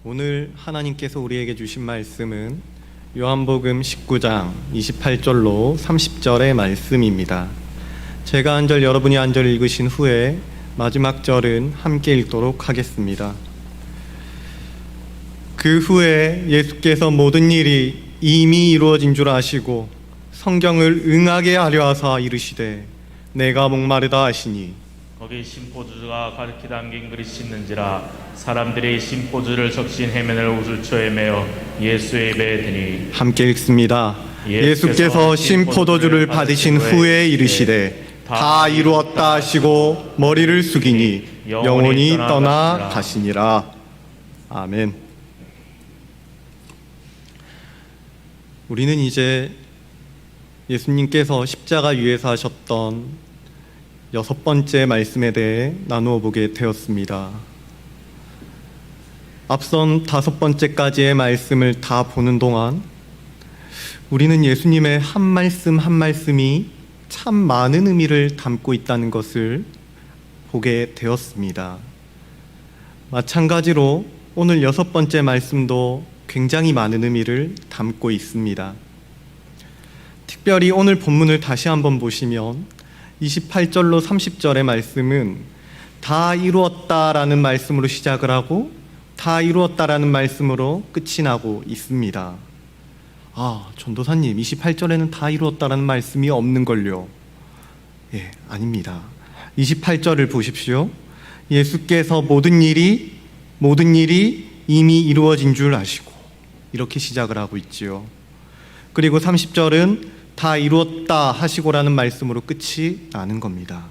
오늘 하나님께서 우리에게 주신 말씀은 요한복음 19장 28절로 30절의 말씀입니다. 제가 한 절, 여러분이 한 절 읽으신 후에 마지막 절은 함께 읽도록 하겠습니다. 그 후에 예수께서 모든 일이 이미 이루어진 줄 아시고 성경을 응하게 하려 하사 이르시되 내가 목마르다 하시니 거기 심포주가 가득히 담긴 그릇이 있는지라 사람들이 심포주를 적신 해면을 우슬쳐 헤매어 예수의 입에 드니. 함께 읽습니다. 예수께서 심포도주를 받으신 후에 이르시되 다 이루었다 하시고 머리를 숙이니 영혼이 떠나 가시니라. 아멘. 우리는 이제 예수님께서 십자가 위에서 하셨던 6번째 말씀에 대해 나누어 보게 되었습니다. 앞선 5번째까지의 말씀을 다 보는 동안 우리는 예수님의 한 말씀 한 말씀이 참 많은 의미를 담고 있다는 것을 보게 되었습니다. 마찬가지로 오늘 6번째 말씀도 굉장히 많은 의미를 담고 있습니다. 특별히 오늘 본문을 다시 한번 보시면 28절로 30절의 말씀은 다 이루었다라는 말씀으로 시작을 하고 다 이루었다라는 말씀으로 끝이 나고 있습니다. 전도사님 28절에는 다 이루었다라는 말씀이 없는걸요. 아닙니다. 28절을 보십시오. 예수께서 모든 일이 이미 이루어진 줄 아시고 이렇게 시작을 하고 있지요. 그리고 30절은 다 이루었다 하시고라는 말씀으로 끝이 나는 겁니다.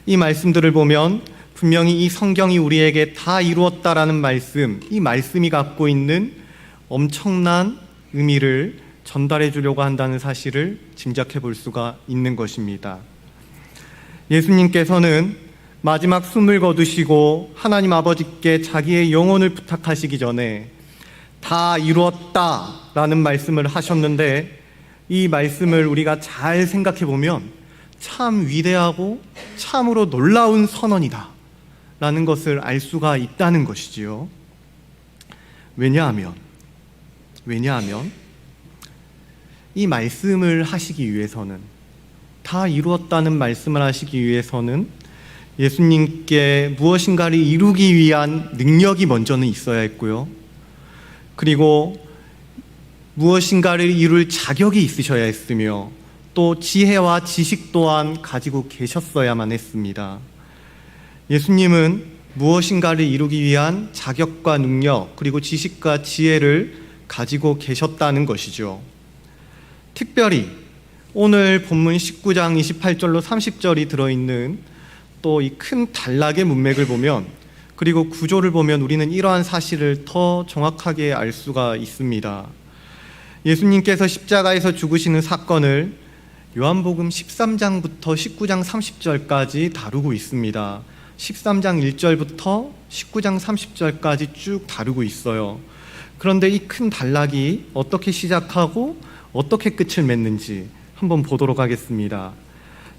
이 말씀들을 보면 분명히 이 성경이 우리에게 다 이루었다라는 말씀, 이 말씀이 갖고 있는 엄청난 의미를 전달해 주려고 한다는 사실을 짐작해 볼 수가 있는 것입니다. 예수님께서는 마지막 숨을 거두시고 하나님 아버지께 자기의 영혼을 부탁하시기 전에 다 이루었다라는 말씀을 하셨는데 이 말씀을 우리가 잘 생각해 보면 참 위대하고 참으로 놀라운 선언이다 라는 것을 알 수가 있다는 것이지요. 왜냐하면 이 말씀을 하시기 위해서는, 다 이루었다는 말씀을 하시기 위해서는 예수님께 무엇인가를 이루기 위한 능력이 먼저는 있어야 했고요. 그리고 무엇인가를 이룰 자격이 있으셔야 했으며 또 지혜와 지식 또한 가지고 계셨어야만 했습니다. 예수님은 무엇인가를 이루기 위한 자격과 능력 그리고 지식과 지혜를 가지고 계셨다는 것이죠. 특별히 오늘 본문 19장 28절로 30절이 들어있는 또 이 큰 단락의 문맥을 보면, 그리고 구조를 보면 우리는 이러한 사실을 더 정확하게 알 수가 있습니다. 예수님께서 십자가에서 죽으시는 사건을 요한복음 13장부터 19장 30절까지 다루고 있습니다. 13장 1절부터 19장 30절까지 쭉 다루고 있어요. 그런데 이 큰 단락이 어떻게 시작하고 어떻게 끝을 맺는지 한번 보도록 하겠습니다.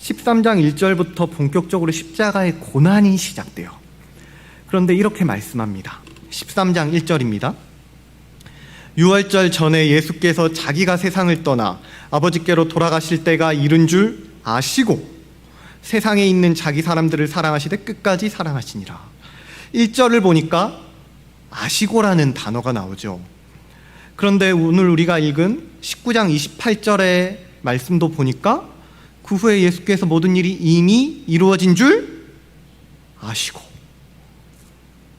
13장 1절부터 본격적으로 십자가의 고난이 시작돼요. 그런데 이렇게 말씀합니다. 13장 1절입니다. 유월절 전에 예수께서 자기가 세상을 떠나 아버지께로 돌아가실 때가 이른 줄 아시고 세상에 있는 자기 사람들을 사랑하시되 끝까지 사랑하시니라. 1절을 보니까 아시고라는 단어가 나오죠. 그런데 오늘 우리가 읽은 19장 28절의 말씀도 보니까 그 후에 예수께서 모든 일이 이미 이루어진 줄 아시고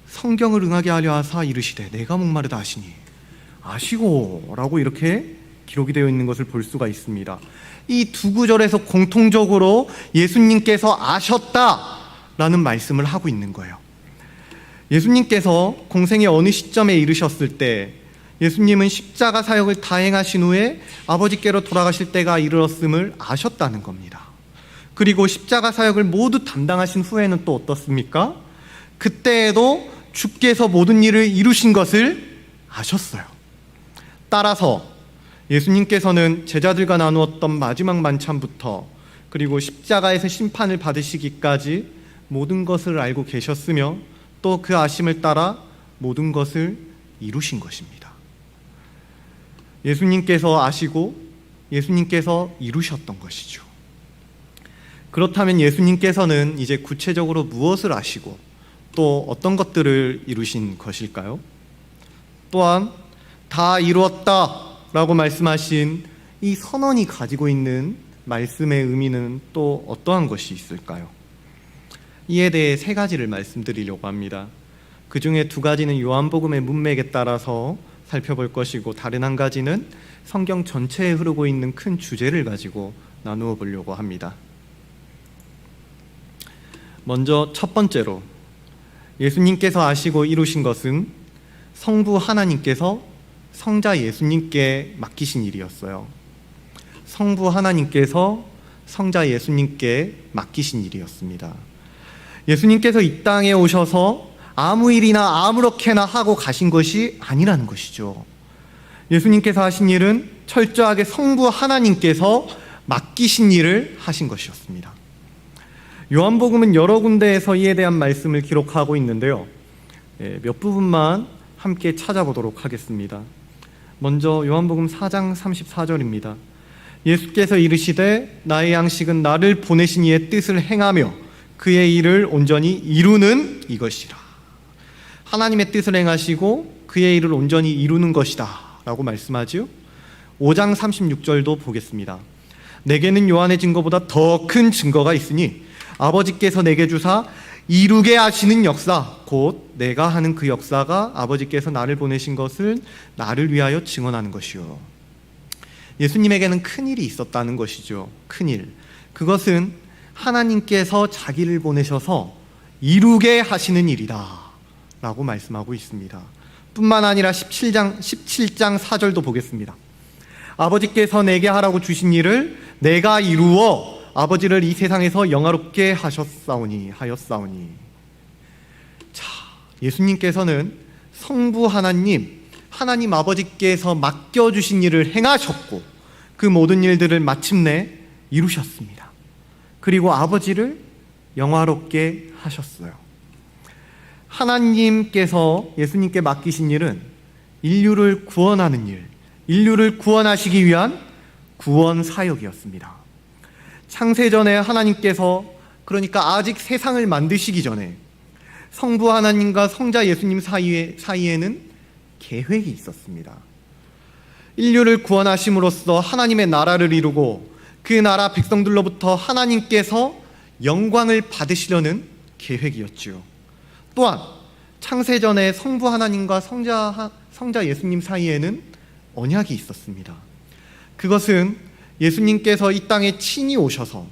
성경을 응하게 하려 하사 이르시되 내가 목마르다 하시니 아시고 라고 이렇게 기록이 되어 있는 것을 볼 수가 있습니다. 이 두 구절에서 공통적으로 예수님께서 아셨다라는 말씀을 하고 있는 거예요. 예수님께서 공생의 어느 시점에 이르셨을 때 예수님은 십자가 사역을 다 행하신 후에 아버지께로 돌아가실 때가 이르렀음을 아셨다는 겁니다. 그리고 십자가 사역을 모두 담당하신 후에는 또 어떻습니까? 그때에도 주께서 모든 일을 이루신 것을 아셨어요. 따라서 예수님께서는 제자들과 나누었던 마지막 만찬부터 그리고 십자가에서 심판을 받으시기까지 모든 것을 알고 계셨으며 또 그 아심을 따라 모든 것을 이루신 것입니다. 예수님께서 아시고 예수님께서 이루셨던 것이죠. 그렇다면 예수님께서는 이제 구체적으로 무엇을 아시고 또 어떤 것들을 이루신 것일까요? 또한 다 이루었다 라고 말씀하신 이 선언이 가지고 있는 말씀의 의미는 또 어떠한 것이 있을까요? 이에 대해 세 가지를 말씀드리려고 합니다. 그 중에 두 가지는 요한복음의 문맥에 따라서 살펴볼 것이고, 다른 한 가지는 성경 전체에 흐르고 있는 큰 주제를 가지고 나누어 보려고 합니다. 먼저 첫 번째로, 예수님께서 아시고 이루신 것은 성부 하나님께서 성자 예수님께 맡기신 일이었어요. 성부 하나님께서 성자 예수님께 맡기신 일이었습니다. 예수님께서 이 땅에 오셔서 아무 일이나 아무렇게나 하고 가신 것이 아니라는 것이죠. 예수님께서 하신 일은 철저하게 성부 하나님께서 맡기신 일을 하신 것이었습니다. 요한복음은 여러 군데에서 이에 대한 말씀을 기록하고 있는데요. 몇 부분만 함께 찾아보도록 하겠습니다. 먼저 요한복음 4장 34절입니다. 예수께서 이르시되 나의 양식은 나를 보내신 이의 뜻을 행하며 그의 일을 온전히 이루는 이것이라. 하나님의 뜻을 행하시고 그의 일을 온전히 이루는 것이다 라고 말씀하지요. 5장 36절도 보겠습니다. 내게는 요한의 증거보다 더 큰 증거가 있으니 아버지께서 내게 주사 이루게 하시는 역사, 곧 내가 하는 그 역사가 아버지께서 나를 보내신 것을 나를 위하여 증언하는 것이요. 예수님에게는 큰 일이 있었다는 것이죠. 큰 일. 그것은 하나님께서 자기를 보내셔서 이루게 하시는 일이다 라고 말씀하고 있습니다. 뿐만 아니라 17장 4절도 보겠습니다. 아버지께서 내게 하라고 주신 일을 내가 이루어 아버지를 이 세상에서 영화롭게 하였사오니. 자, 예수님께서는 성부 하나님 아버지께서 맡겨주신 일을 행하셨고 그 모든 일들을 마침내 이루셨습니다. 그리고 아버지를 영화롭게 하셨어요. 하나님께서 예수님께 맡기신 일은 인류를 구원하는 일, 인류를 구원하시기 위한 구원 사역이었습니다. 창세전에 하나님께서, 그러니까 아직 세상을 만드시기 전에 성부 하나님과 성자 예수님 사이에는 계획이 있었습니다. 인류를 구원하심으로써 하나님의 나라를 이루고 그 나라 백성들로부터 하나님께서 영광을 받으시려는 계획이었죠. 또한 창세전에 성부 하나님과 성자 예수님 사이에는 언약이 있었습니다. 그것은 예수님께서 이 땅에 친히 오셔서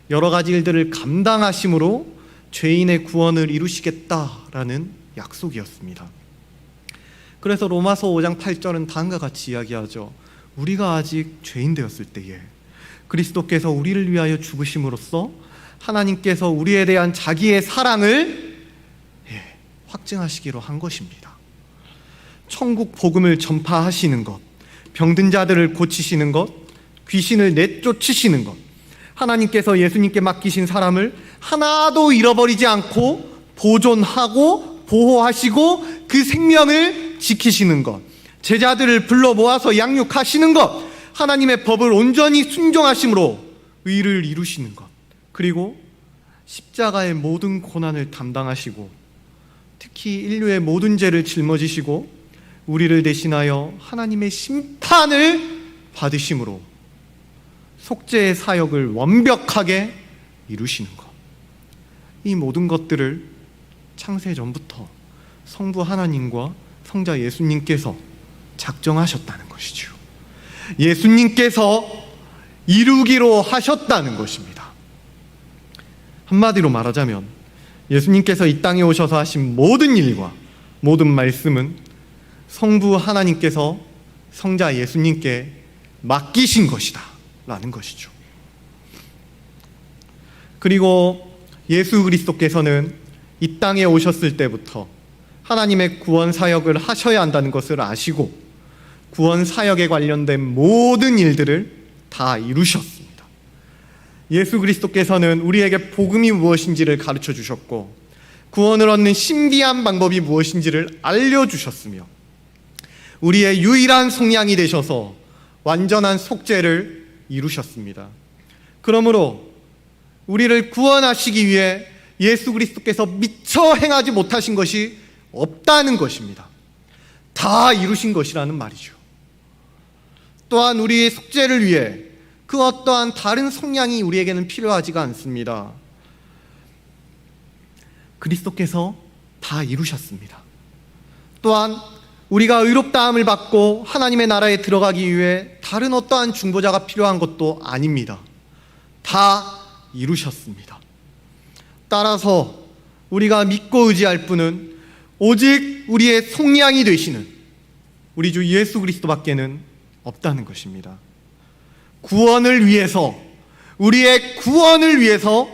여러 가지 일들을 감당하심으로 죄인의 구원을 이루시겠다라는 약속이었습니다. 그래서 로마서 5장 8절은 다음과 같이 이야기하죠. 우리가 아직 죄인 되었을 때에 그리스도께서 우리를 위하여 죽으심으로써 하나님께서 우리에 대한 자기의 사랑을 확증하시기로 한 것입니다. 천국 복음을 전파하시는 것, 병든 자들을 고치시는 것, 귀신을 내쫓으시는 것, 하나님께서 예수님께 맡기신 사람을 하나도 잃어버리지 않고 보존하고 보호하시고 그 생명을 지키시는 것, 제자들을 불러 모아서 양육하시는 것, 하나님의 법을 온전히 순종하심으로 의를 이루시는 것, 그리고 십자가의 모든 고난을 담당하시고 특히 인류의 모든 죄를 짊어지시고 우리를 대신하여 하나님의 심판을 받으심으로 속죄의 사역을 완벽하게 이루시는 것, 이 모든 것들을 창세 전부터 성부 하나님과 성자 예수님께서 작정하셨다는 것이죠. 예수님께서 이루기로 하셨다는 것입니다. 한마디로 말하자면 예수님께서 이 땅에 오셔서 하신 모든 일과 모든 말씀은 성부 하나님께서 성자 예수님께 맡기신 것이다 라는 것이죠. 그리고 예수 그리스도께서는 이 땅에 오셨을 때부터 하나님의 구원 사역을 하셔야 한다는 것을 아시고 구원 사역에 관련된 모든 일들을 다 이루셨습니다. 예수 그리스도께서는 우리에게 복음이 무엇인지를 가르쳐 주셨고 구원을 얻는 신비한 방법이 무엇인지를 알려주셨으며 우리의 유일한 속량이 되셔서 완전한 속죄를 이루셨습니다. 그러므로 우리를 구원하시기 위해 예수 그리스도께서 미처 행하지 못하신 것이 없다는 것입니다. 다 이루신 것이라는 말이죠. 또한 우리의 속죄를 위해 그 어떠한 다른 속량이 우리에게는 필요하지가 않습니다. 그리스도께서 다 이루셨습니다. 또한 우리가 의롭다함을 받고 하나님의 나라에 들어가기 위해 다른 어떠한 중보자가 필요한 것도 아닙니다. 다 이루셨습니다. 따라서 우리가 믿고 의지할 분은 오직 우리의 속량이 되시는 우리 주 예수 그리스도밖에는 없다는 것입니다. 구원을 위해서, 우리의 구원을 위해서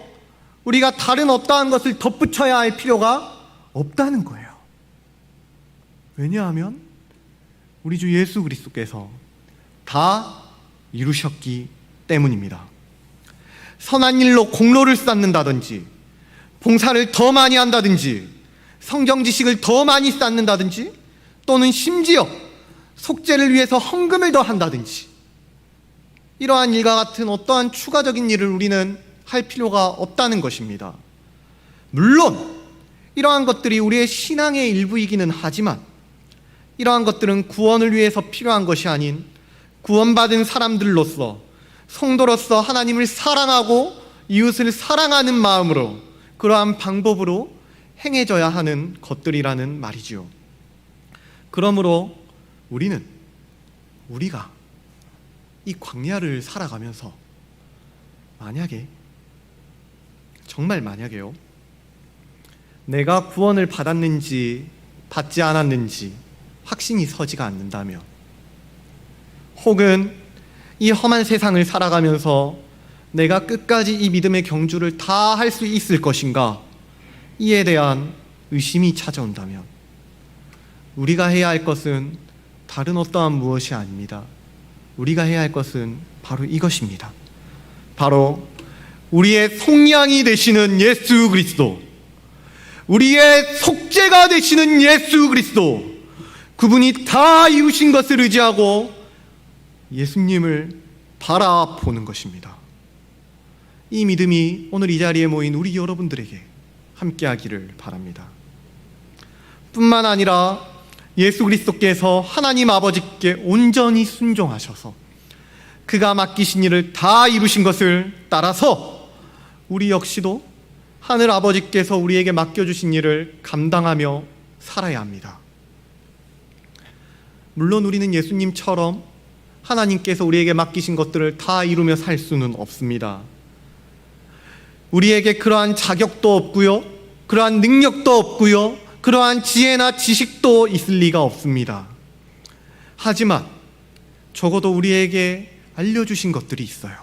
우리가 다른 어떠한 것을 덧붙여야 할 필요가 없다는 거예요. 왜냐하면 우리 주 예수 그리스도께서 다 이루셨기 때문입니다. 선한 일로 공로를 쌓는다든지, 봉사를 더 많이 한다든지, 성경 지식을 더 많이 쌓는다든지, 또는 심지어 속죄를 위해서 헌금을 더 한다든지, 이러한 일과 같은 어떠한 추가적인 일을 우리는 할 필요가 없다는 것입니다. 물론 이러한 것들이 우리의 신앙의 일부이기는 하지만 이러한 것들은 구원을 위해서 필요한 것이 아닌 구원받은 사람들로서, 성도로서 하나님을 사랑하고 이웃을 사랑하는 마음으로, 그러한 방법으로 행해져야 하는 것들이라는 말이지요. 그러므로 우리가 이 광야를 살아가면서 정말 만약에요, 내가 구원을 받았는지 받지 않았는지 확신이 서지가 않는다면, 혹은 이 험한 세상을 살아가면서 내가 끝까지 이 믿음의 경주를 다 할 수 있을 것인가, 이에 대한 의심이 찾아온다면 우리가 해야 할 것은 다른 어떠한 무엇이 아닙니다. 우리가 해야 할 것은 바로 이것입니다. 바로 우리의 속량이 되시는 예수 그리스도, 우리의 속죄가 되시는 예수 그리스도, 그분이 다 이루신 것을 의지하고 예수님을 바라보는 것입니다. 이 믿음이 오늘 이 자리에 모인 우리 여러분들에게 함께하기를 바랍니다. 뿐만 아니라 예수 그리스도께서 하나님 아버지께 온전히 순종하셔서 그가 맡기신 일을 다 이루신 것을 따라서 우리 역시도 하늘 아버지께서 우리에게 맡겨주신 일을 감당하며 살아야 합니다. 물론 우리는 예수님처럼 하나님께서 우리에게 맡기신 것들을 다 이루며 살 수는 없습니다. 우리에게 그러한 자격도 없고요, 그러한 능력도 없고요, 그러한 지혜나 지식도 있을 리가 없습니다. 하지만 적어도 우리에게 알려주신 것들이 있어요.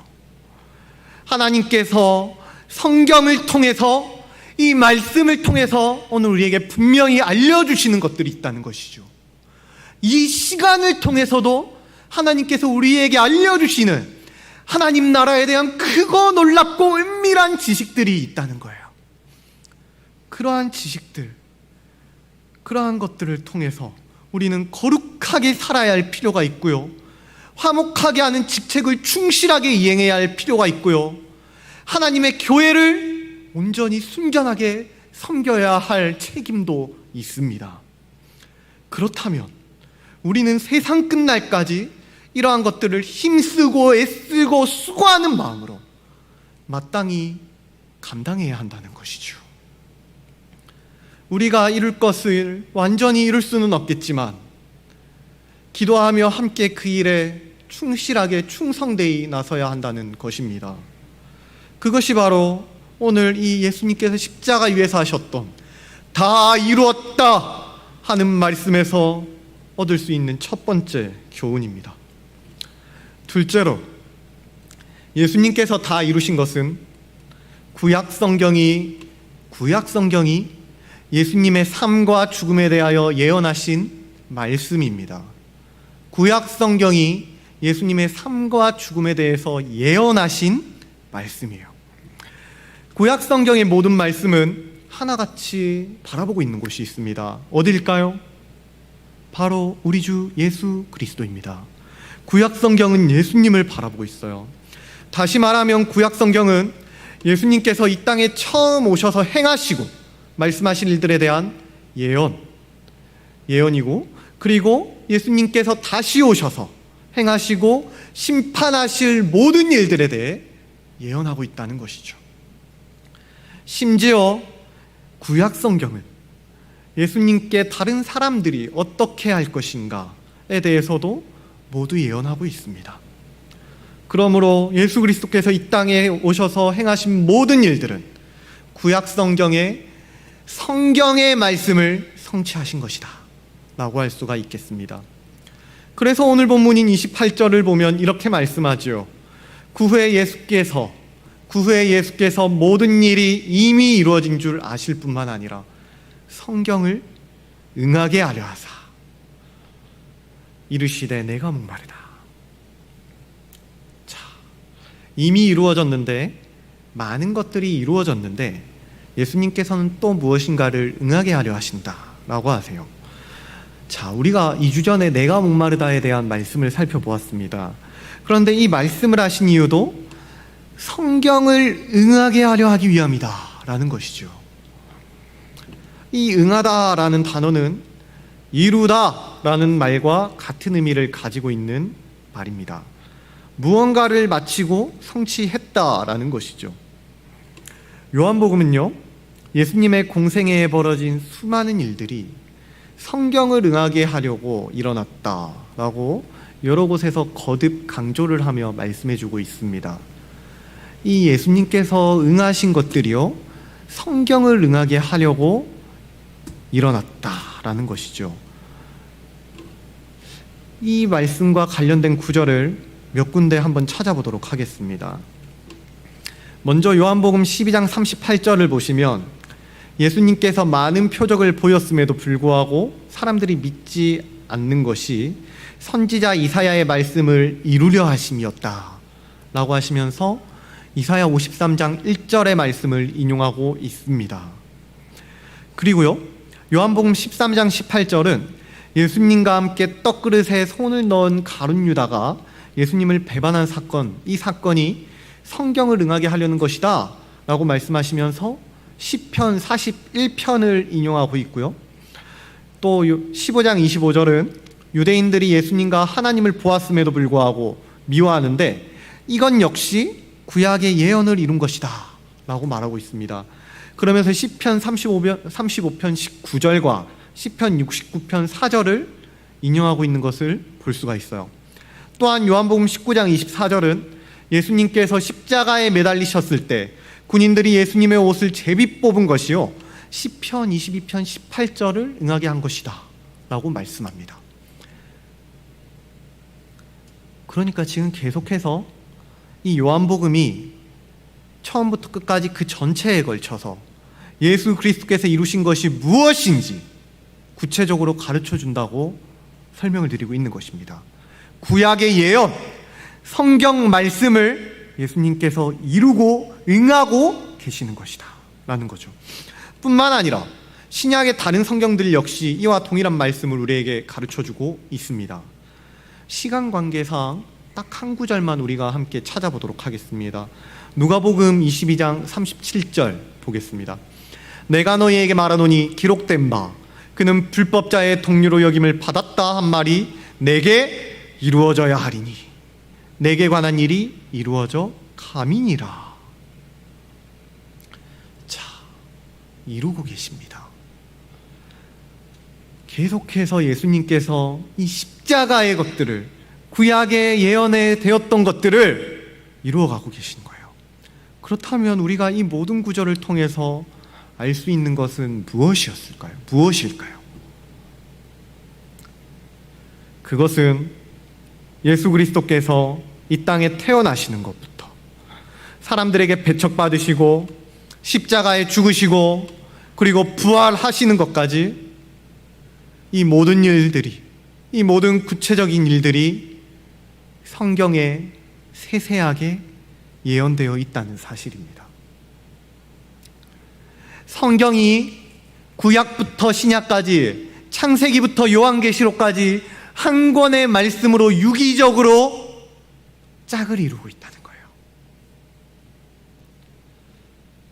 하나님께서 성경을 통해서, 이 말씀을 통해서 오늘 우리에게 분명히 알려주시는 것들이 있다는 것이죠. 이 시간을 통해서도 하나님께서 우리에게 알려주시는 하나님 나라에 대한 크고 놀랍고 은밀한 지식들이 있다는 거예요. 그러한 지식들, 그러한 것들을 통해서 우리는 거룩하게 살아야 할 필요가 있고요, 화목하게 하는 직책을 충실하게 이행해야 할 필요가 있고요, 하나님의 교회를 온전히 순전하게 섬겨야 할 책임도 있습니다. 그렇다면 우리는 세상 끝날까지 이러한 것들을 힘쓰고 애쓰고 수고하는 마음으로 마땅히 감당해야 한다는 것이죠. 우리가 이룰 것을 완전히 이룰 수는 없겠지만 기도하며 함께 그 일에 충실하게 충성되이 나서야 한다는 것입니다. 그것이 바로 오늘 이 예수님께서 십자가 위에서 하셨던 다 이루었다 하는 말씀에서 얻을 수 있는 첫 번째 교훈입니다. 둘째로, 예수님께서 다 이루신 것은 구약 성경이 예수님의 삶과 죽음에 대하여 예언하신 말씀입니다. 구약 성경이 예수님의 삶과 죽음에 대해서 예언하신 말씀이에요. 구약 성경의 모든 말씀은 하나같이 바라보고 있는 곳이 있습니다. 어디일까요? 바로 우리 주 예수 그리스도입니다. 구약 성경은 예수님을 바라보고 있어요. 다시 말하면 구약 성경은 예수님께서 이 땅에 처음 오셔서 행하시고 말씀하신 일들에 대한 예언이고, 그리고 예수님께서 다시 오셔서 행하시고 심판하실 모든 일들에 대해 예언하고 있다는 것이죠. 심지어 구약 성경은 예수님께 다른 사람들이 어떻게 할 것인가에 대해서도 모두 예언하고 있습니다. 그러므로 예수 그리스도께서 이 땅에 오셔서 행하신 모든 일들은 구약 성경의 성경의 말씀을 성취하신 것이다 라고 할 수가 있겠습니다. 그래서 오늘 본문인 28절을 보면 이렇게 말씀하죠. 구후에 예수께서 모든 일이 이미 이루어진 줄 아실 뿐만 아니라 성경을 응하게 하려 하사 이르시되 내가 목마르다. 자, 이미 이루어졌는데, 많은 것들이 이루어졌는데 예수님께서는 또 무엇인가를 응하게 하려 하신다라고 하세요. 자, 우리가 2주 전에 내가 목마르다에 대한 말씀을 살펴보았습니다. 그런데 이 말씀을 하신 이유도 성경을 응하게 하려 하기 위함이다 라는 것이죠. 이 응하다라는 단어는 이루다라는 말과 같은 의미를 가지고 있는 말입니다. 무언가를 마치고 성취했다라는 것이죠. 요한복음은요, 예수님의 공생애에 벌어진 수많은 일들이 성경을 응하게 하려고 일어났다라고 여러 곳에서 거듭 강조를 하며 말씀해주고 있습니다. 이 예수님께서 응하신 것들이요, 성경을 응하게 하려고 일어났다라는 것이죠. 이 말씀과 관련된 구절을 몇 군데 한번 찾아보도록 하겠습니다. 먼저 요한복음 12장 38절을 보시면 예수님께서 많은 표적을 보였음에도 불구하고 사람들이 믿지 않는 것이 선지자 이사야의 말씀을 이루려 하심이었다 라고 하시면서 이사야 53장 1절의 말씀을 인용하고 있습니다. 그리고요, 요한복음 13장 18절은 예수님과 함께 떡그릇에 손을 넣은 가룟 유다가 예수님을 배반한 사건, 이 사건이 성경을 응하게 하려는 것이다 라고 말씀하시면서 시편 41편을 인용하고 있고요. 또 15장 25절은 유대인들이 예수님과 하나님을 보았음에도 불구하고 미워하는데 이건 역시 구약의 예언을 이룬 것이다 라고 말하고 있습니다. 그러면서 시편 35편 19절과 시편 69편 4절을 인용하고 있는 것을 볼 수가 있어요. 또한 요한복음 19장 24절은 예수님께서 십자가에 매달리셨을 때 군인들이 예수님의 옷을 제비 뽑은 것이요, 시편 22편 18절을 응하게 한 것이다 라고 말씀합니다. 그러니까 지금 계속해서 이 요한복음이 처음부터 끝까지 그 전체에 걸쳐서 예수 그리스도께서 이루신 것이 무엇인지 구체적으로 가르쳐 준다고 설명을 드리고 있는 것입니다. 구약의 예언, 성경 말씀을 예수님께서 이루고 응하고 계시는 것이다 라는 거죠. 뿐만 아니라 신약의 다른 성경들 역시 이와 동일한 말씀을 우리에게 가르쳐주고 있습니다. 시간 관계상 딱 한 구절만 우리가 함께 찾아보도록 하겠습니다. 누가복음 22장 37절 보겠습니다. 내가 너희에게 말하노니 기록된 바 그는 불법자의 동료로 여김을 받았다 한 말이 내게 이루어져야 하리니 내게 관한 일이 이루어져 감이니라. 자, 이루고 계십니다. 계속해서 예수님께서 이 십자가의 것들을, 구약의 예언에 되었던 것들을 이루어가고 계신 거예요. 그렇다면 우리가 이 모든 구절을 통해서 알 수 있는 것은 무엇이었을까요? 무엇일까요? 그것은 예수 그리스도께서 이 땅에 태어나시는 것부터 사람들에게 배척받으시고 십자가에 죽으시고 그리고 부활하시는 것까지 이 모든 일들이, 이 모든 구체적인 일들이 성경에 세세하게 예언되어 있다는 사실입니다. 성경이 구약부터 신약까지 창세기부터 요한계시록까지 한 권의 말씀으로 유기적으로 짝을 이루고 있다는 거예요.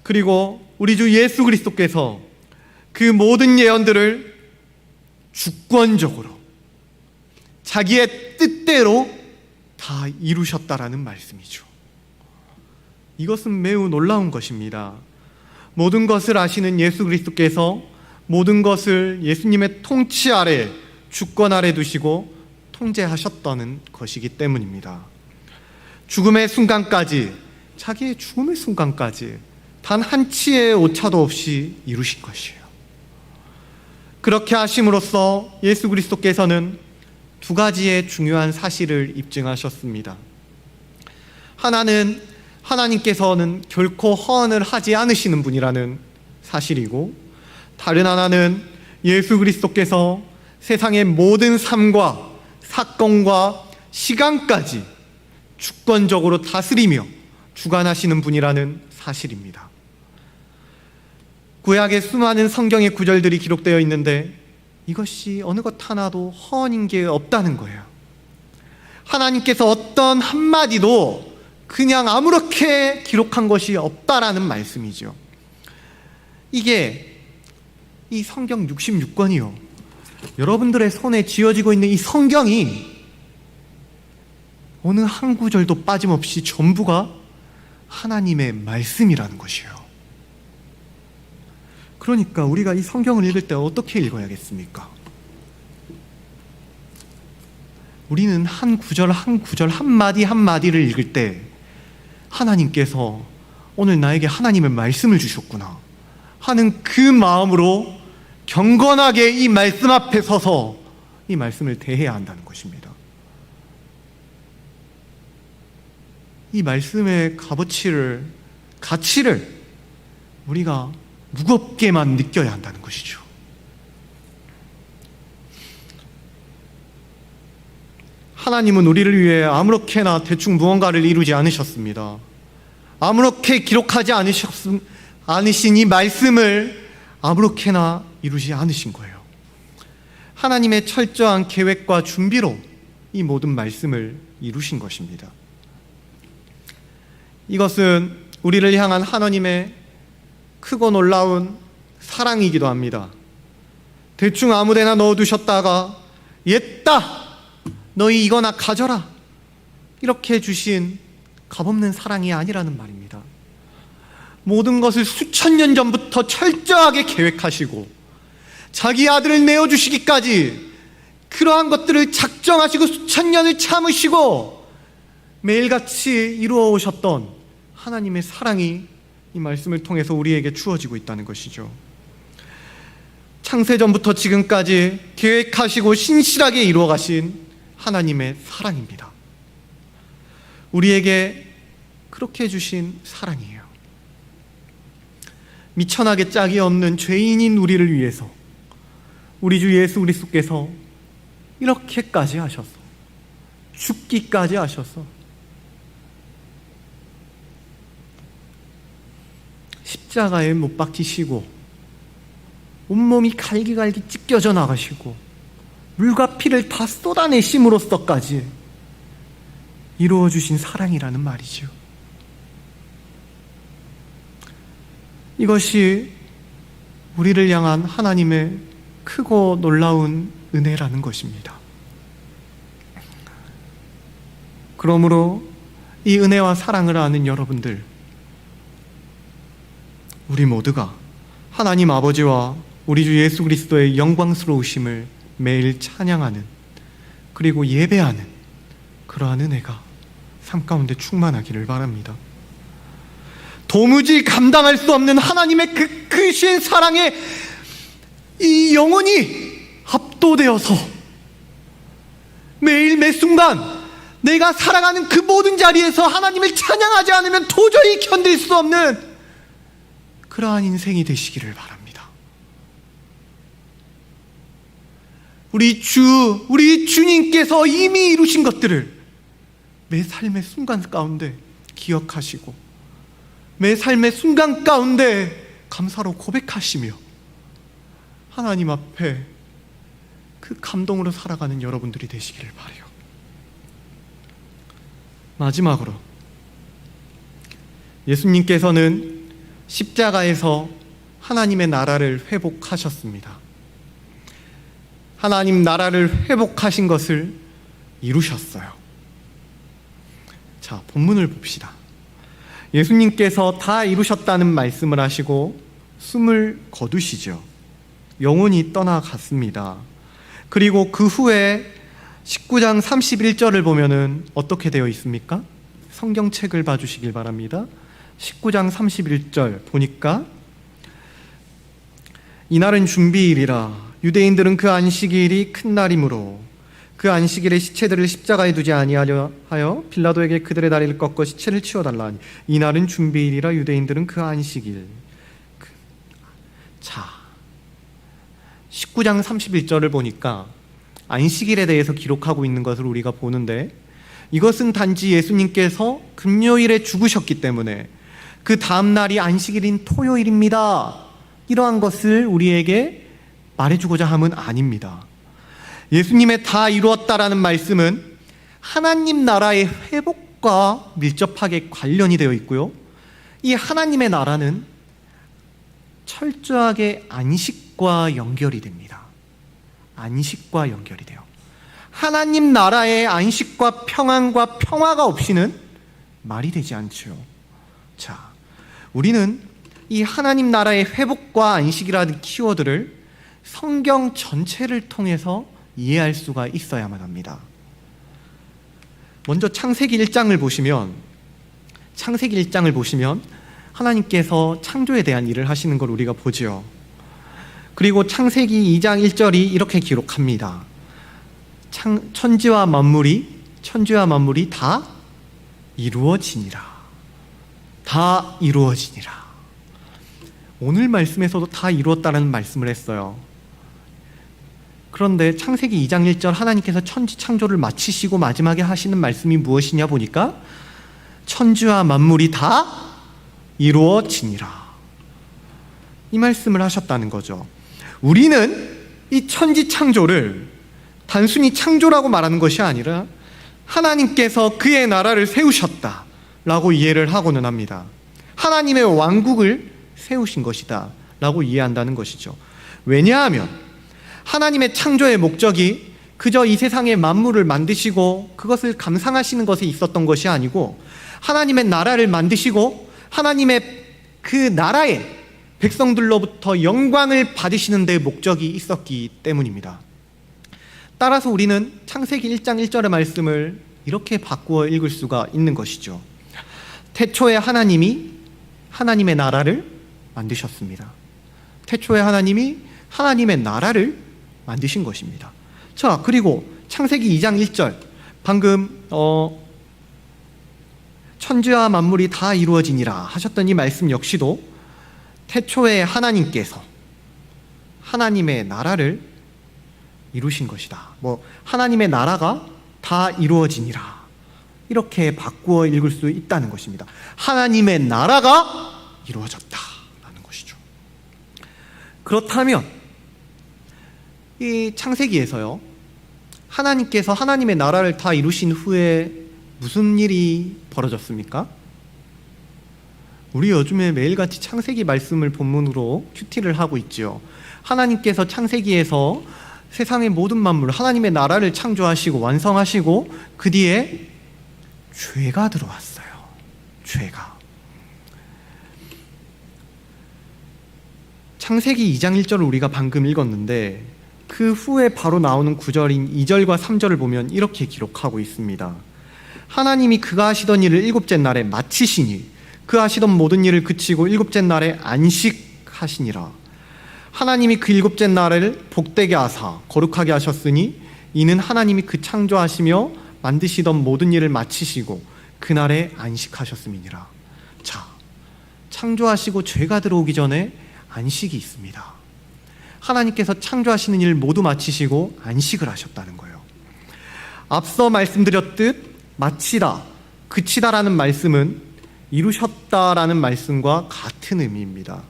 그리고 우리 주 예수 그리스도께서 그 모든 예언들을 주권적으로 자기의 뜻대로 다 이루셨다라는 말씀이죠. 이것은 매우 놀라운 것입니다. 모든 것을 아시는 예수 그리스도께서 모든 것을 예수님의 통치 아래, 주권 아래 두시고 통제하셨다는 것이기 때문입니다. 죽음의 순간까지, 자기의 죽음의 순간까지 단 한치의 오차도 없이 이루신 것이에요. 그렇게 하심으로써 예수 그리스도께서는 두 가지의 중요한 사실을 입증하셨습니다. 하나는 하나님께서는 결코 허언을 하지 않으시는 분이라는 사실이고, 다른 하나는 예수 그리스도께서 세상의 모든 삶과 사건과 시간까지 주권적으로 다스리며 주관하시는 분이라는 사실입니다. 구약의 수많은 성경의 구절들이 기록되어 있는데 이것이 어느 것 하나도 허언인 게 없다는 거예요. 하나님께서 어떤 한마디도 그냥 아무렇게 기록한 것이 없다라는 말씀이죠. 이게 이 성경 66권이요. 여러분들의 손에 쥐어지고 있는 이 성경이 어느 한 구절도 빠짐없이 전부가 하나님의 말씀이라는 것이에요. 그러니까 우리가 이 성경을 읽을 때 어떻게 읽어야겠습니까? 우리는 한 구절 한 구절 한마디 한마디를 읽을 때 하나님께서 오늘 나에게 하나님의 말씀을 주셨구나 하는 그 마음으로 경건하게 이 말씀 앞에 서서 이 말씀을 대해야 한다는 것입니다. 이 말씀의 가치를 우리가 무겁게만 느껴야 한다는 것이죠. 하나님은 우리를 위해 아무렇게나 대충 무언가를 이루지 않으셨습니다. 아무렇게 기록하지 않으신 이 말씀을 아무렇게나 이루지 않으신 거예요. 하나님의 철저한 계획과 준비로 이 모든 말씀을 이루신 것입니다. 이것은 우리를 향한 하나님의 크고 놀라운 사랑이기도 합니다. 대충 아무데나 넣어두셨다가 옛다! 너희 이거나 가져라! 이렇게 주신 값없는 사랑이 아니라는 말입니다. 모든 것을 수천 년 전부터 철저하게 계획하시고 자기 아들을 내어주시기까지 그러한 것들을 작정하시고 수천 년을 참으시고 매일같이 이루어 오셨던 하나님의 사랑이 이 말씀을 통해서 우리에게 주어지고 있다는 것이죠. 창세전부터 지금까지 계획하시고 신실하게 이루어 가신 하나님의 사랑입니다. 우리에게 그렇게 해주신 사랑이에요. 미천하게 짝이 없는 죄인인 우리를 위해서 우리 주 예수 그리스도께서 이렇게까지 하셔서 죽기까지 하셔서 십자가에 못 박히시고 온몸이 갈기갈기 찢겨져 나가시고 물과 피를 다 쏟아내심으로써까지 이루어주신 사랑이라는 말이죠. 이것이 우리를 향한 하나님의 크고 놀라운 은혜라는 것입니다. 그러므로 이 은혜와 사랑을 아는 여러분들, 우리 모두가 하나님 아버지와 우리 주 예수 그리스도의 영광스러우심을 매일 찬양하는, 그리고 예배하는 그러한 은혜가 삶 가운데 충만하기를 바랍니다. 도무지 감당할 수 없는 하나님의 그 크신 사랑에 이 영혼이 압도되어서 매일 매 순간 내가 살아가는 그 모든 자리에서 하나님을 찬양하지 않으면 도저히 견딜 수 없는 그러한 인생이 되시기를 바랍니다. 우리 주님께서 이미 이루신 것들을 매 삶의 순간 가운데 기억하시고 매 삶의 순간 가운데 감사로 고백하시며 하나님 앞에 그 감동으로 살아가는 여러분들이 되시기를 바라요. 마지막으로 예수님께서는 십자가에서 하나님의 나라를 회복하셨습니다. 하나님 나라를 회복하신 것을 이루셨어요. 자, 본문을 봅시다. 예수님께서 다 이루셨다는 말씀을 하시고 숨을 거두시죠. 영혼이 떠나갔습니다. 그리고 그 후에 19장 31절을 보면은 어떻게 되어 있습니까? 성경책을 봐주시길 바랍니다. 19장 31절 보니까 이날은 준비일이라 유대인들은 그 안식일이 큰 날이므로 그 안식일에 시체들을 십자가에 두지 아니하려 하여 빌라도에게 그들의 다리를 꺾어 시체를 치워달라 하니 이날은 준비일이라 유대인들은 그 안식일. 자, 19장 31절을 보니까 안식일에 대해서 기록하고 있는 것을 우리가 보는데 이것은 단지 예수님께서 금요일에 죽으셨기 때문에 그 다음 날이 안식일인 토요일입니다. 이러한 것을 우리에게 말해주고자 함은 아닙니다. 예수님의 다 이루었다라는 말씀은 하나님 나라의 회복과 밀접하게 관련이 되어 있고요. 이 하나님의 나라는 철저하게 안식과 연결이 됩니다. 안식과 연결이 돼요. 하나님 나라의 안식과 평안과 평화가 없이는 말이 되지 않죠. 자, 우리는 이 하나님 나라의 회복과 안식이라는 키워드를 성경 전체를 통해서 이해할 수가 있어야만 합니다. 먼저 창세기 1장을 보시면 하나님께서 창조에 대한 일을 하시는 걸 우리가 보지요. 그리고 창세기 2장 1절이 이렇게 기록합니다. 천지와 만물이 다 이루어지니라. 다 이루어지니라. 오늘 말씀에서도 다 이루었다는 말씀을 했어요. 그런데 창세기 2장 1절 하나님께서 천지 창조를 마치시고 마지막에 하시는 말씀이 무엇이냐 보니까 천지와 만물이 다 이루어지니라. 이 말씀을 하셨다는 거죠. 우리는 이 천지 창조를 단순히 창조라고 말하는 것이 아니라 하나님께서 그의 나라를 세우셨다라고 이해를 하고는 합니다. 하나님의 왕국을 세우신 것이다 라고 이해한다는 것이죠. 왜냐하면 하나님의 창조의 목적이 그저 이 세상의 만물을 만드시고 그것을 감상하시는 것에 있었던 것이 아니고 하나님의 나라를 만드시고 하나님의 그 나라의 백성들로부터 영광을 받으시는 데 목적이 있었기 때문입니다. 따라서 우리는 창세기 1장 1절의 말씀을 이렇게 바꾸어 읽을 수가 있는 것이죠. 태초에 하나님이 하나님의 나라를 만드셨습니다. 태초에 하나님이 하나님의 나라를 만드신 것입니다. 자, 그리고 창세기 2장 1절 방금 천지와 만물이 다 이루어지니라 하셨던 이 말씀 역시도 태초에 하나님께서 하나님의 나라를 이루신 것이다. 하나님의 나라가 다 이루어지니라. 이렇게 바꾸어 읽을 수 있다는 것입니다. 하나님의 나라가 이루어졌다라는 것이죠. 그렇다면 이 창세기에서요, 하나님께서 하나님의 나라를 다 이루신 후에 무슨 일이 벌어졌습니까? 우리 요즘에 매일같이 창세기 말씀을 본문으로 큐티를 하고 있지요. 하나님께서 창세기에서 세상의 모든 만물, 하나님의 나라를 창조하시고 완성하시고 그 뒤에 죄가 들어왔어요. 죄가. 창세기 2장 1절을 우리가 방금 읽었는데 그 후에 바로 나오는 구절인 2절과 3절을 보면 이렇게 기록하고 있습니다. 하나님이 그가 하시던 일을 일곱째 날에 마치시니 그 하시던 모든 일을 그치고 일곱째 날에 안식하시니라. 하나님이 그 일곱째 날을 복되게 하사 거룩하게 하셨으니 이는 하나님이 그 창조하시며 만드시던 모든 일을 마치시고 그날에 안식하셨음이니라. 자, 창조하시고 죄가 들어오기 전에 안식이 있습니다. 하나님께서 창조하시는 일 모두 마치시고 안식을 하셨다는 거예요. 앞서 말씀드렸듯 마치다, 그치다라는 말씀은 이루셨다라는 말씀과 같은 의미입니다.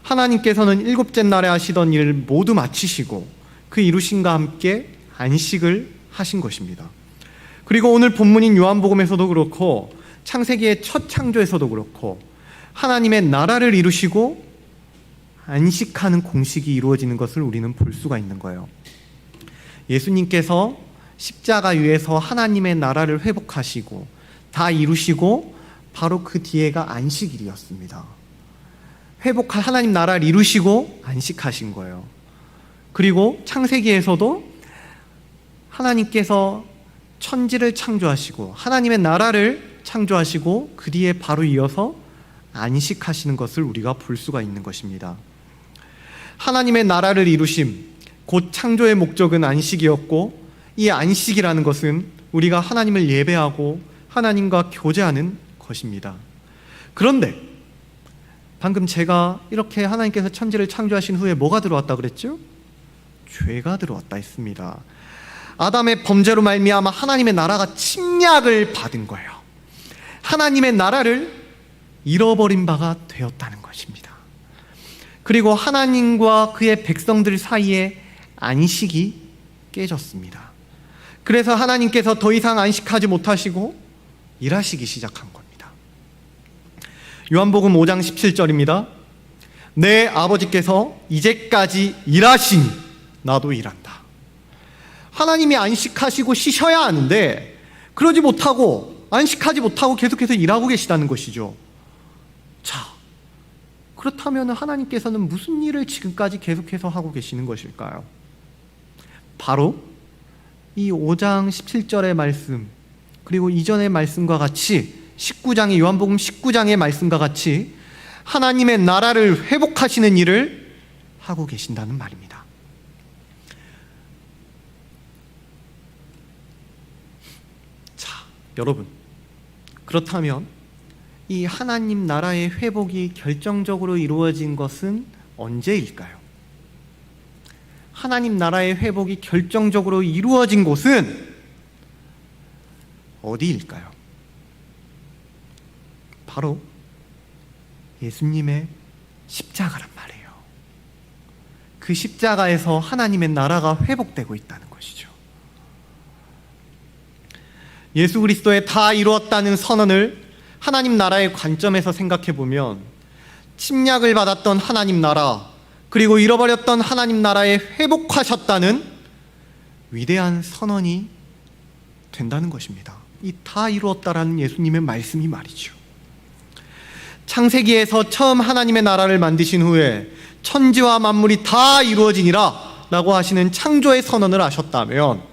하나님께서는 일곱째 날에 하시던 일을 모두 마치시고 그 이루심과 함께 안식을 하신 것입니다. 그리고 오늘 본문인 요한복음에서도 그렇고 창세기의 첫 창조에서도 그렇고 하나님의 나라를 이루시고 안식하는 공식이 이루어지는 것을 우리는 볼 수가 있는 거예요. 예수님께서 십자가 위에서 하나님의 나라를 회복하시고 다 이루시고 바로 그 뒤에가 안식일이었습니다. 회복한 하나님 나라를 이루시고 안식하신 거예요. 그리고 창세기에서도 하나님께서 천지를 창조하시고 하나님의 나라를 창조하시고 그 뒤에 바로 이어서 안식하시는 것을 우리가 볼 수가 있는 것입니다. 하나님의 나라를 이루심, 곧 창조의 목적은 안식이었고 이 안식이라는 것은 우리가 하나님을 예배하고 하나님과 교제하는 것입니다. 그런데 방금 제가 이렇게 하나님께서 천지를 창조하신 후에 뭐가 들어왔다 그랬죠? 죄가 들어왔다 했습니다. 아담의 범죄로 말미암아 하나님의 나라가 침략을 받은 거예요. 하나님의 나라를 잃어버린 바가 되었다는 것입니다. 그리고 하나님과 그의 백성들 사이에 안식이 깨졌습니다. 그래서 하나님께서 더 이상 안식하지 못하시고 일하시기 시작한 겁니다. 요한복음 5장 17절입니다. 내 아버지께서 이제까지 일하시니 나도 일한다. 하나님이 안식하시고 쉬셔야 하는데 그러지 못하고 안식하지 못하고 계속해서 일하고 계시다는 것이죠. 자, 그렇다면 하나님께서는 무슨 일을 지금까지 계속해서 하고 계시는 것일까요? 바로 이 5장 17절의 말씀 그리고 이전의 말씀과 같이 19장의 요한복음 19장의 말씀과 같이 하나님의 나라를 회복하시는 일을 하고 계신다는 말입니다. 자, 여러분, 그렇다면 이 하나님 나라의 회복이 결정적으로 이루어진 것은 언제일까요? 하나님 나라의 회복이 결정적으로 이루어진 곳은 어디일까요? 바로 예수님의 십자가란 말이에요. 그 십자가에서 하나님의 나라가 회복되고 있다는 것이죠. 예수 그리스도의 다 이루었다는 선언을 하나님 나라의 관점에서 생각해 보면 침략을 받았던 하나님 나라 그리고 잃어버렸던 하나님 나라에 회복하셨다는 위대한 선언이 된다는 것입니다. 이 다 이루었다라는 예수님의 말씀이 말이죠. 창세기에서 처음 하나님의 나라를 만드신 후에 천지와 만물이 다 이루어지니라 라고 하시는 창조의 선언을 하셨다면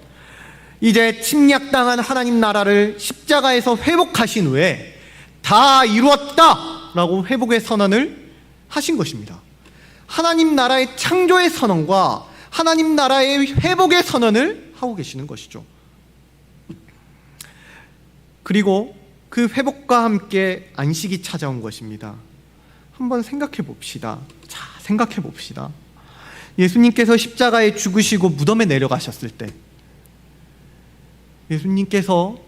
이제 침략당한 하나님 나라를 십자가에서 회복하신 후에 다 이루었다 라고 회복의 선언을 하신 것입니다. 하나님 나라의 창조의 선언과 하나님 나라의 회복의 선언을 하고 계시는 것이죠. 그리고 그 회복과 함께 안식이 찾아온 것입니다. 한번 생각해 봅시다. 자, 생각해 봅시다. 예수님께서 십자가에 죽으시고 무덤에 내려가셨을 때 예수님께서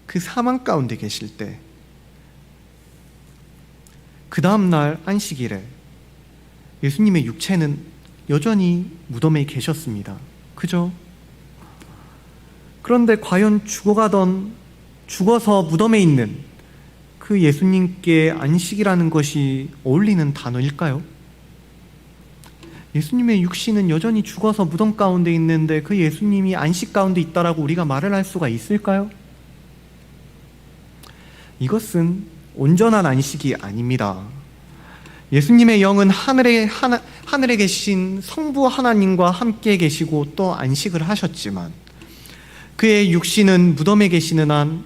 그 사망 가운데 계실 때 그 다음날 안식일에 예수님의 육체는 여전히 무덤에 계셨습니다. 그죠? 그런데 과연 죽어서 무덤에 있는 그 예수님께 안식이라는 것이 어울리는 단어일까요? 예수님의 육신은 여전히 죽어서 무덤 가운데 있는데 그 예수님이 안식 가운데 있다라고 우리가 말을 할 수가 있을까요? 이것은 온전한 안식이 아닙니다. 예수님의 영은 하늘에 계신 성부 하나님과 함께 계시고 또 안식을 하셨지만 그의 육신은 무덤에 계시는 한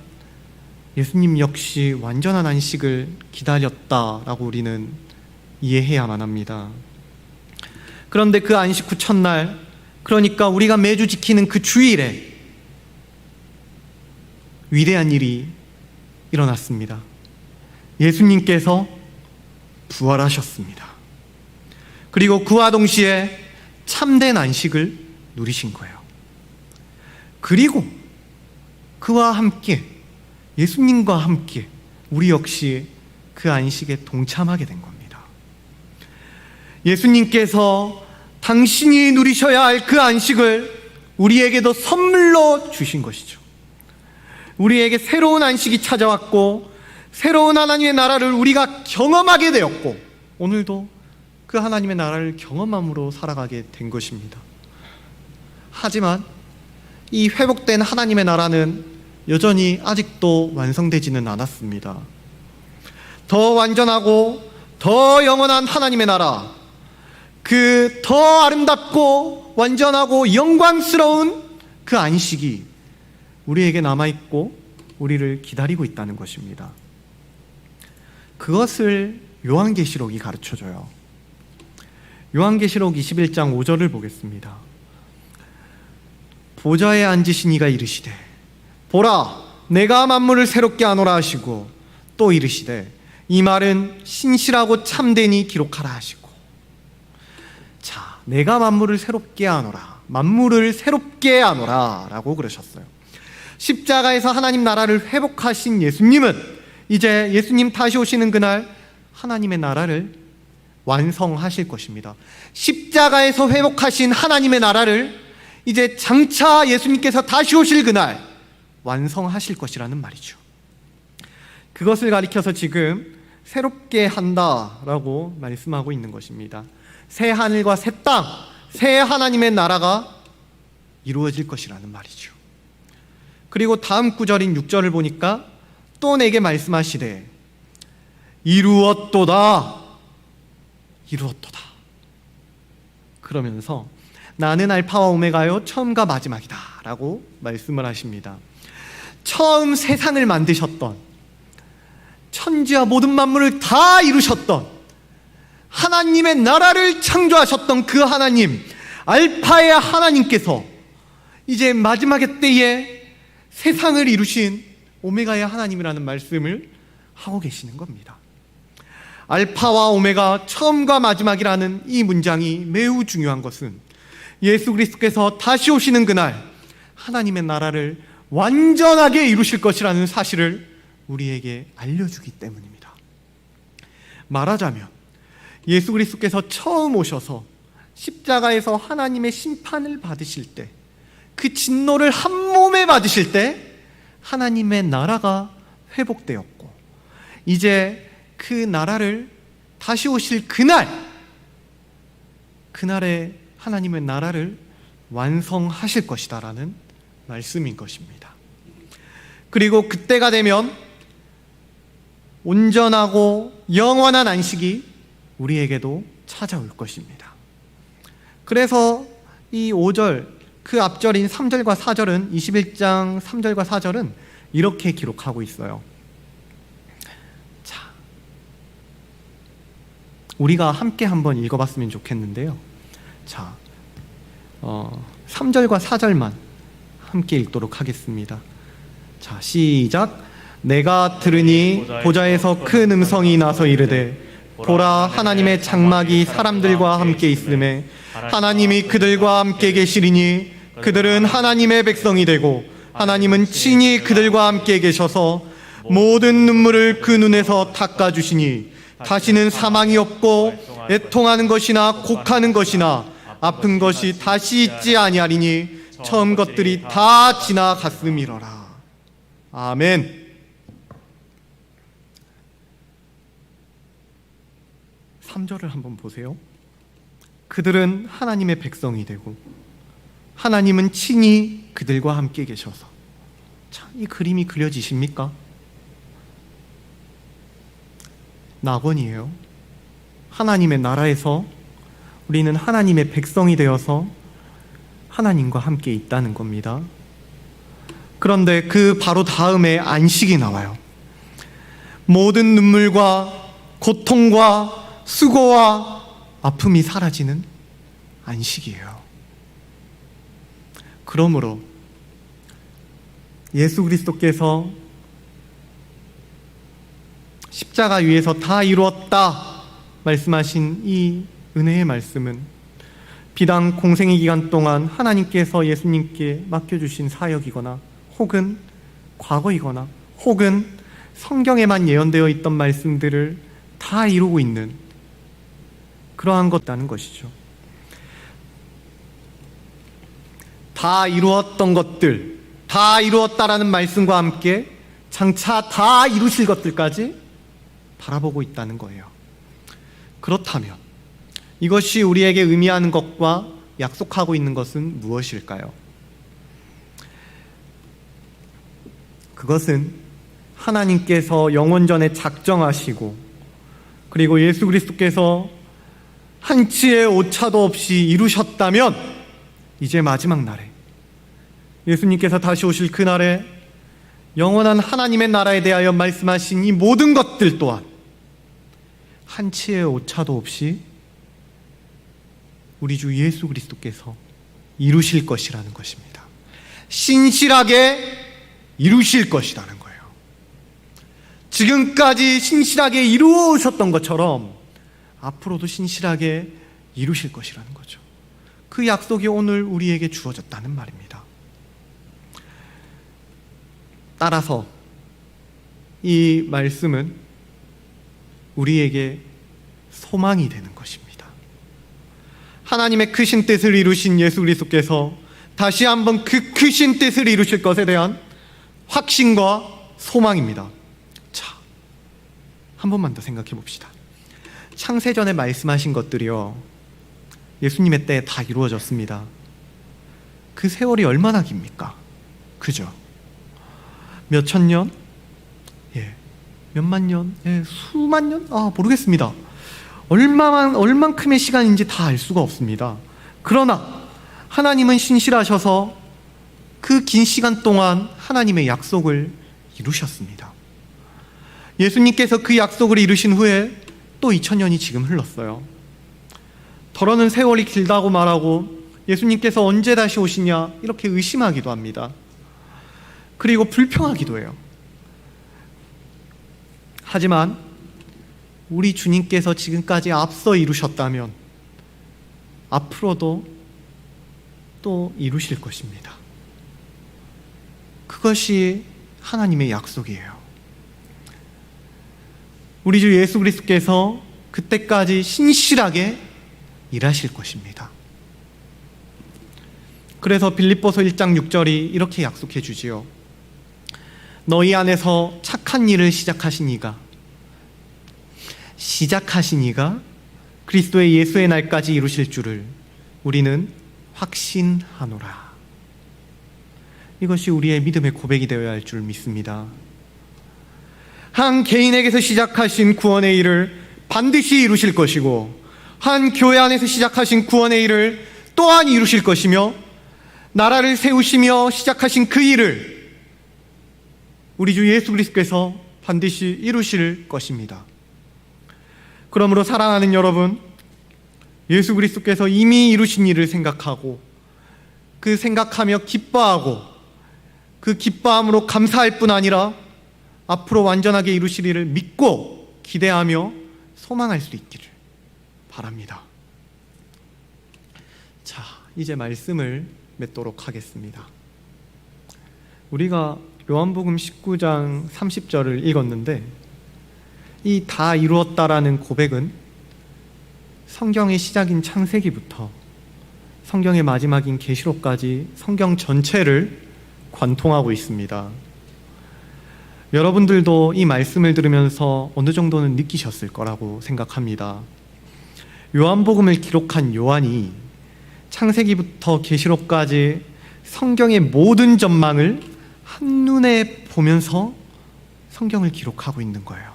예수님 역시 완전한 안식을 기다렸다라고 우리는 이해해야만 합니다. 그런데 그 안식 후 첫날, 그러니까 우리가 매주 지키는 그 주일에 위대한 일이 일어났습니다. 예수님께서 부활하셨습니다. 그리고 그와 동시에 참된 안식을 누리신 거예요. 그리고 그와 함께 예수님과 함께 우리 역시 그 안식에 동참하게 된 겁니다. 예수님께서 당신이 누리셔야 할 그 안식을 우리에게도 선물로 주신 것이죠. 우리에게 새로운 안식이 찾아왔고 새로운 하나님의 나라를 우리가 경험하게 되었고 오늘도 그 하나님의 나라를 경험함으로 살아가게 된 것입니다. 하지만 이 회복된 하나님의 나라는 여전히 아직도 완성되지는 않았습니다. 더 완전하고 더 영원한 하나님의 나라, 그 더 아름답고 완전하고 영광스러운 그 안식이 우리에게 남아있고 우리를 기다리고 있다는 것입니다. 그것을 요한계시록이 가르쳐줘요. 요한계시록 21장 5절을 보겠습니다. 보좌에 앉으신 이가 이르시되 보라 내가 만물을 새롭게 하노라 하시고 또 이르시되 이 말은 신실하고 참되니 기록하라 하시고. 자, 내가 만물을 새롭게 하노라, 만물을 새롭게 하노라 라고 그러셨어요. 십자가에서 하나님 나라를 회복하신 예수님은 이제 예수님 다시 오시는 그날 하나님의 나라를 완성하실 것입니다. 십자가에서 회복하신 하나님의 나라를 이제 장차 예수님께서 다시 오실 그날 완성하실 것이라는 말이죠. 그것을 가리켜서 지금 새롭게 한다라고 말씀하고 있는 것입니다. 새 하늘과 새 땅, 새 하나님의 나라가 이루어질 것이라는 말이죠. 그리고 다음 구절인 6절을 보니까 또 내게 말씀하시되 이루었도다, 이루었도다. 그러면서 나는 알파와 오메가요 처음과 마지막이다 라고 말씀을 하십니다. 처음 세상을 만드셨던, 천지와 모든 만물을 다 이루셨던 하나님의 나라를 창조하셨던 그 하나님, 알파의 하나님께서 이제 마지막의 때에 세상을 이루신 오메가의 하나님이라는 말씀을 하고 계시는 겁니다. 알파와 오메가, 처음과 마지막이라는 이 문장이 매우 중요한 것은 예수 그리스도께서 다시 오시는 그날 하나님의 나라를 완전하게 이루실 것이라는 사실을 우리에게 알려주기 때문입니다. 말하자면 예수 그리스도께서 처음 오셔서 십자가에서 하나님의 심판을 받으실 때, 그 진노를 한 몸에 받으실 때 하나님의 나라가 회복되었고 이제 그 나라를 다시 오실 그날, 그날에 하나님의 나라를 완성하실 것이다라는 말씀인 것입니다. 그리고 그때가 되면 온전하고 영원한 안식이 우리에게도 찾아올 것입니다. 그래서 이 5절, 그 앞절인 3절과 4절은 21장 3절과 4절은 이렇게 기록하고 있어요. 자, 우리가 함께 한번 읽어봤으면 좋겠는데요. 자, 3절과 4절만 함께 읽도록 하겠습니다. 자, 시작. 내가 들으니 보좌에서 큰 음성이 나서 이르되 보라 하나님의 장막이 사람들과 함께 있음에 하나님이 그들과 함께 계시리니 그들은 하나님의 백성이 되고 하나님은 친히 그들과 함께 계셔서 모든 눈물을 그 눈에서 닦아주시니 다시는 사망이 없고 애통하는 것이나 곡하는 것이나 아픈 것이 다시 있지 아니하리니 처음 것들이 다 지나갔음이로라. 아멘. 3절을 한번 보세요. 그들은 하나님의 백성이 되고 하나님은 친히 그들과 함께 계셔서. 참, 이 그림이 그려지십니까? 낙원이에요. 하나님의 나라에서 우리는 하나님의 백성이 되어서 하나님과 함께 있다는 겁니다. 그런데 그 바로 다음에 안식이 나와요. 모든 눈물과 고통과 수고와 아픔이 사라지는 안식이에요. 그러므로 예수 그리스도께서 십자가 위에서 다 이루었다 말씀하신 이 은혜의 말씀은 비단 공생의 기간 동안 하나님께서 예수님께 맡겨주신 사역이거나 혹은 과거이거나 혹은 성경에만 예언되어 있던 말씀들을 다 이루고 있는 그러한 것이라는 것이죠. 다 이루었던 것들, 다 이루었다라는 말씀과 함께 장차 다 이루실 것들까지 바라보고 있다는 거예요. 그렇다면 이것이 우리에게 의미하는 것과 약속하고 있는 것은 무엇일까요? 그것은 하나님께서 영원전에 작정하시고 그리고 예수 그리스도께서 한치의 오차도 없이 이루셨다면 이제 마지막 날에 예수님께서 다시 오실 그날에 영원한 하나님의 나라에 대하여 말씀하신 이 모든 것들 또한 한치의 오차도 없이 우리 주 예수 그리스도께서 이루실 것이라는 것입니다. 신실하게 이루실 것이라는 거예요. 지금까지 신실하게 이루어 오셨던 것처럼 앞으로도 신실하게 이루실 것이라는 거죠. 그 약속이 오늘 우리에게 주어졌다는 말입니다. 따라서 이 말씀은 우리에게 소망이 되는 것입니다. 하나님의 크신 뜻을 이루신 예수 그리스도께서 다시 한번 그 크신 뜻을 이루실 것에 대한 확신과 소망입니다. 자, 한 번만 더 생각해 봅시다. 창세전에 말씀하신 것들이요, 예수님의 때에 다 이루어졌습니다. 그 세월이 얼마나 깁니까? 그죠? 몇 천 년? 몇만 년? 수만 년? 모르겠습니다. 얼만큼의 시간인지 다 알 수가 없습니다. 그러나 하나님은 신실하셔서 그 긴 시간 동안 하나님의 약속을 이루셨습니다. 예수님께서 그 약속을 이루신 후에 또 2000년이 지금 흘렀어요. 더러는 세월이 길다고 말하고 예수님께서 언제 다시 오시냐 이렇게 의심하기도 합니다. 그리고 불평하기도 해요. 하지만 우리 주님께서 지금까지 앞서 이루셨다면 앞으로도 또 이루실 것입니다. 그것이 하나님의 약속이에요. 우리 주 예수 그리스도께서 그때까지 신실하게 일하실 것입니다. 그래서 빌립보서 1장 6절이 이렇게 약속해 주지요. 너희 안에서 착한 일을 시작하신 이가 그리스도의 예수의 날까지 이루실 줄을 우리는 확신하노라. 이것이 우리의 믿음의 고백이 되어야 할 줄 믿습니다. 한 개인에게서 시작하신 구원의 일을 반드시 이루실 것이고 한 교회 안에서 시작하신 구원의 일을 또한 이루실 것이며 나라를 세우시며 시작하신 그 일을 우리 주 예수 그리스도께서 반드시 이루실 것입니다. 그러므로 사랑하는 여러분, 예수 그리스도께서 이미 이루신 일을 생각하고 그 생각하며 기뻐하고 그 기뻐함으로 감사할 뿐 아니라 앞으로 완전하게 이루실 일을 믿고 기대하며 소망할 수 있기를 바랍니다. 자, 이제 말씀을 맺도록 하겠습니다. 우리가 요한복음 19장 30절을 읽었는데 이 다 이루었다라는 고백은 성경의 시작인 창세기부터 성경의 마지막인 계시록까지 성경 전체를 관통하고 있습니다. 여러분들도 이 말씀을 들으면서 어느 정도는 느끼셨을 거라고 생각합니다. 요한복음을 기록한 요한이 창세기부터 계시록까지 성경의 모든 전망을 한눈에 보면서 성경을 기록하고 있는 거예요.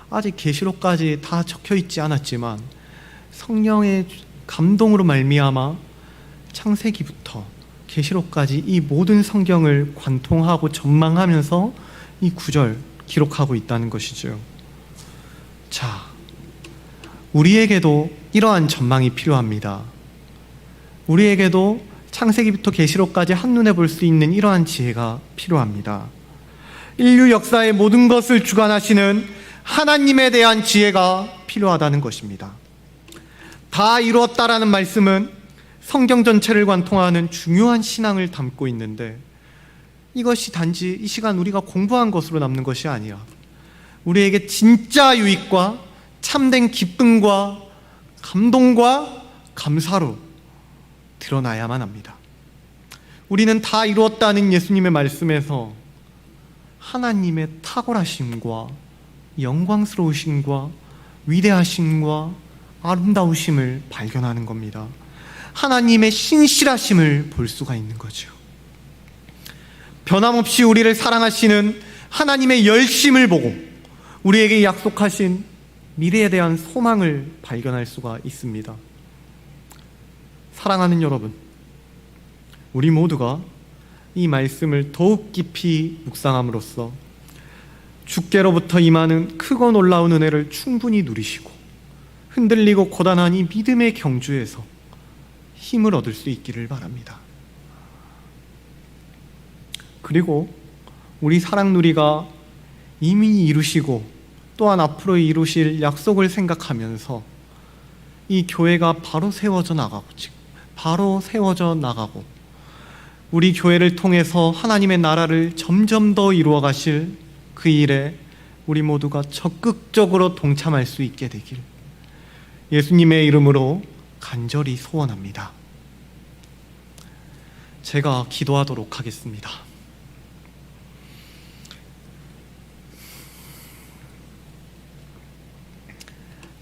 아직 계시록까지 다 적혀 있지 않았지만 성령의 감동으로 말미암아 창세기부터 계시록까지 이 모든 성경을 관통하고 전망하면서 이 구절 기록하고 있다는 것이죠. 자, 우리에게도 이러한 전망이 필요합니다. 우리에게도 창세기부터 계시록까지 한눈에 볼 수 있는 이러한 지혜가 필요합니다. 인류 역사의 모든 것을 주관하시는 하나님에 대한 지혜가 필요하다는 것입니다. 다 이루었다라는 말씀은 성경 전체를 관통하는 중요한 신앙을 담고 있는데 이것이 단지 이 시간 우리가 공부한 것으로 남는 것이 아니라 우리에게 진짜 유익과 참된 기쁨과 감동과 감사로 드러나야만 합니다. 우리는 다 이루었다는 예수님의 말씀에서 하나님의 탁월하심과 영광스러우심과 위대하심과 아름다우심을 발견하는 겁니다. 하나님의 신실하심을 볼 수가 있는 거죠. 변함없이 우리를 사랑하시는 하나님의 열심을 보고 우리에게 약속하신 미래에 대한 소망을 발견할 수가 있습니다. 사랑하는 여러분, 우리 모두가 이 말씀을 더욱 깊이 묵상함으로써 주께로부터 임하는 크고 놀라운 은혜를 충분히 누리시고 흔들리고 고단한 이 믿음의 경주에서 힘을 얻을 수 있기를 바랍니다. 그리고 우리 사랑누리가 이미 이루시고 또한 앞으로 이루실 약속을 생각하면서 이 교회가 바로 세워져 나가고 우리 교회를 통해서 하나님의 나라를 점점 더 이루어 가실 그 일에 우리 모두가 적극적으로 동참할 수 있게 되길 예수님의 이름으로 간절히 소원합니다. 제가 기도하도록 하겠습니다.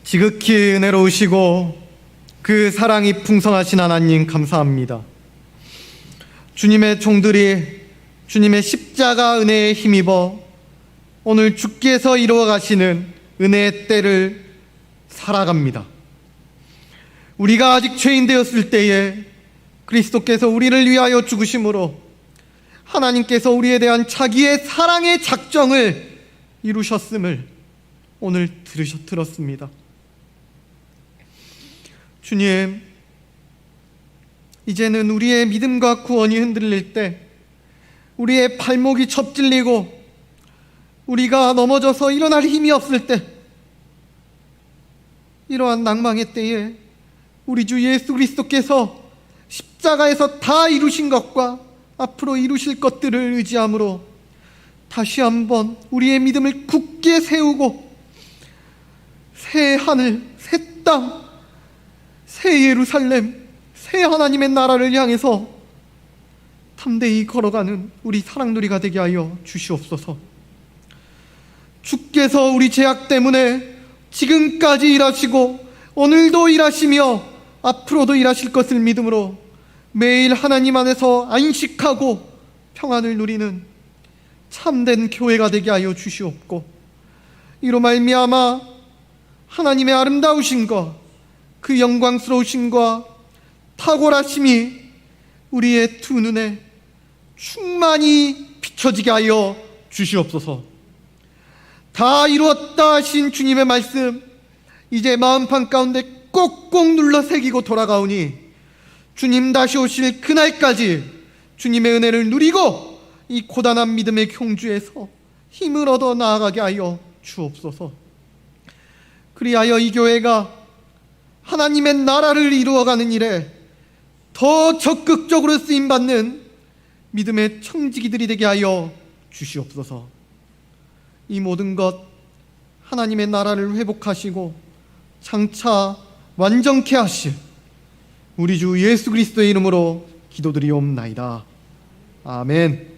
지극히 은혜로우시고 그 사랑이 풍성하신 하나님 감사합니다. 주님의 종들이 주님의 십자가 은혜에 힘입어 오늘 주께서 이루어 가시는 은혜의 때를 살아갑니다. 우리가 아직 죄인 되었을 때에 그리스도께서 우리를 위하여 죽으심으로 하나님께서 우리에 대한 자기의 사랑의 작정을 이루셨음을 오늘 들었습니다. 주님, 이제는 우리의 믿음과 구원이 흔들릴 때, 우리의 발목이 접질리고 우리가 넘어져서 일어날 힘이 없을 때, 이러한 낭망의 때에 우리 주 예수 그리스도께서 십자가에서 다 이루신 것과 앞으로 이루실 것들을 의지함으로 다시 한번 우리의 믿음을 굳게 세우고 새 하늘, 새 땅, 새 예루살렘, 새 하나님의 나라를 향해서 담대히 걸어가는 우리 사랑누리가 되게 하여 주시옵소서. 주께서 우리 죄악 때문에 지금까지 일하시고 오늘도 일하시며 앞으로도 일하실 것을 믿음으로 매일 하나님 안에서 안식하고 평안을 누리는 참된 교회가 되게 하여 주시옵고, 이로 말미암아 하나님의 아름다우심과 그 영광스러우심과 탁월하심이 우리의 두 눈에 충만히 비춰지게 하여 주시옵소서. 다 이루었다 하신 주님의 말씀, 이제 마음판 가운데 꼭꼭 눌러 새기고 돌아가오니 주님 다시 오실 그날까지 주님의 은혜를 누리고 이 고단한 믿음의 경주에서 힘을 얻어 나아가게 하여 주옵소서. 그리하여 이 교회가 하나님의 나라를 이루어가는 일에 더 적극적으로 쓰임받는 믿음의 청지기들이 되게 하여 주시옵소서. 이 모든 것 하나님의 나라를 회복하시고 장차 완전케 하실 우리 주 예수 그리스도의 이름으로 기도드리옵나이다. 아멘.